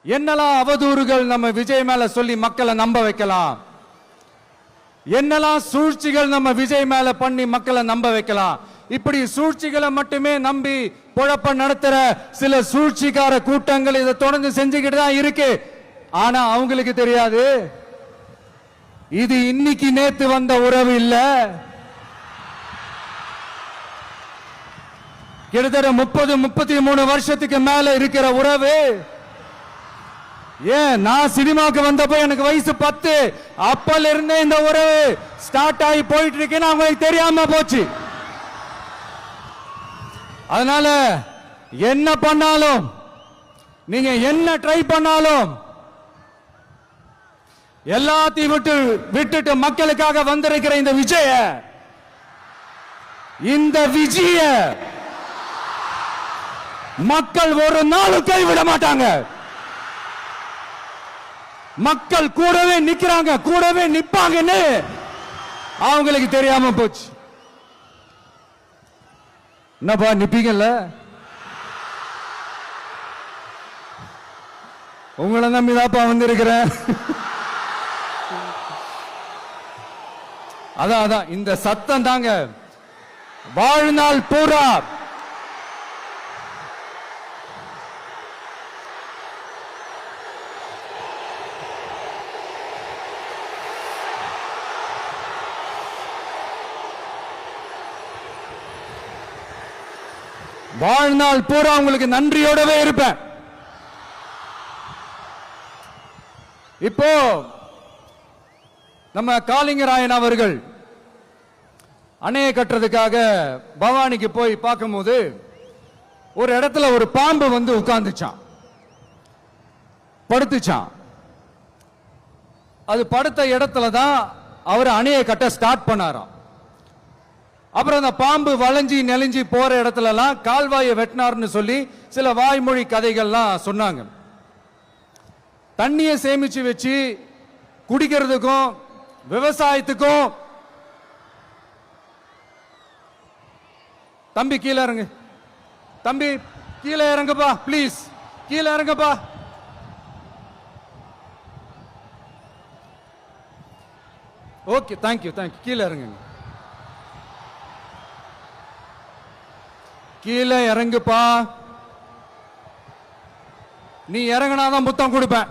என்னெல்லாம் அவதூறுகள் நம்ம விஜய் மேல சொல்லி மக்களை நம்ப வைக்கலாம், என்னெல்லாம் சூழ்ச்சிகள் நம்ம விஜய் மேல பண்ணி மக்களை நம்ப வைக்கலாம். இப்படி சூழ்ச்சிகளை மட்டுமே நம்பி பொழப்ப நடத்துற சில சூழ்ச்சிக்கார கூட்டங்கள் இதை தொடர்ந்து செஞ்சுக்கிட்டு தான் இருக்கு. ஆனா அவங்களுக்கு தெரியாது, இது இன்னைக்கு நேத்து வந்த உறவு இல்ல. கிட்டத்தட்ட 30-33 வருஷத்துக்கு மேல இருக்கிற உறவு. ஏன் நான் சினிமாவுக்கு வந்தப்போ எனக்கு வயசு 10, அப்பல இருந்தே இந்த உறவு ஸ்டார்ட் ஆகி போயிட்டு இருக்குன்னு அவங்களுக்கு தெரியாம போச்சு. அதனால என்ன பண்ணாலும், நீங்க என்ன ட்ரை பண்ணாலும், எல்லாத்தையும் விட்டுட்டு மக்களுக்காக வந்திருக்கிற இந்த விஜய மக்கள் ஒரு நாளும் கைவிட மாட்டாங்க. மக்கள் கூடவே நிக்கிறாங்க, கூடவே நிப்பாங்கன்னு அவங்களுக்கு தெரியாம போச்சு. என்னப்பா நிப்பீங்கல்ல? உங்களை நம்பிதாப்பா வந்திருக்கிறேன். அதான் இந்த சத்தம் தாங்க வாழ்நாள் பூரா உங்களுக்கு நன்றியோடவே இருப்பேன். இப்போ நம்ம காளிங்கராயன் அவர்கள் அணையை கட்டுறதுக்காக பவானிக்கு போய் பார்க்கும்போது ஒரு இடத்துல ஒரு பாம்பு வந்து உட்கார்ந்துச்சான், படுத்துச்சான். அது படுத்த இடத்துல தான் அவர் அணையை கட்ட ஸ்டார்ட் பண்ணாராம். அப்புறம் அந்த பாம்பு வளைஞ்சி நெளிஞ்சி போற இடத்துல எல்லாம் கால்வாயை வெட்டினார்னு சொல்லி சில வாய்மொழி கதைகள்லாம் சொன்னாங்க. தண்ணியை சேமிச்சு வச்சு குடிக்கிறதுக்கும் விவசாயத்துக்கும். தம்பி கீழே இறங்கு, தம்பி கீழே இறங்குப்பா, பிளீஸ் கீழே இறங்குப்பா. ஓகே, தேங்க்யூ கீழே இறங்குங்க, கீழே இறங்குப்பா. நீ இறங்கினாதான் புத்தம் கொடுப்பேன்.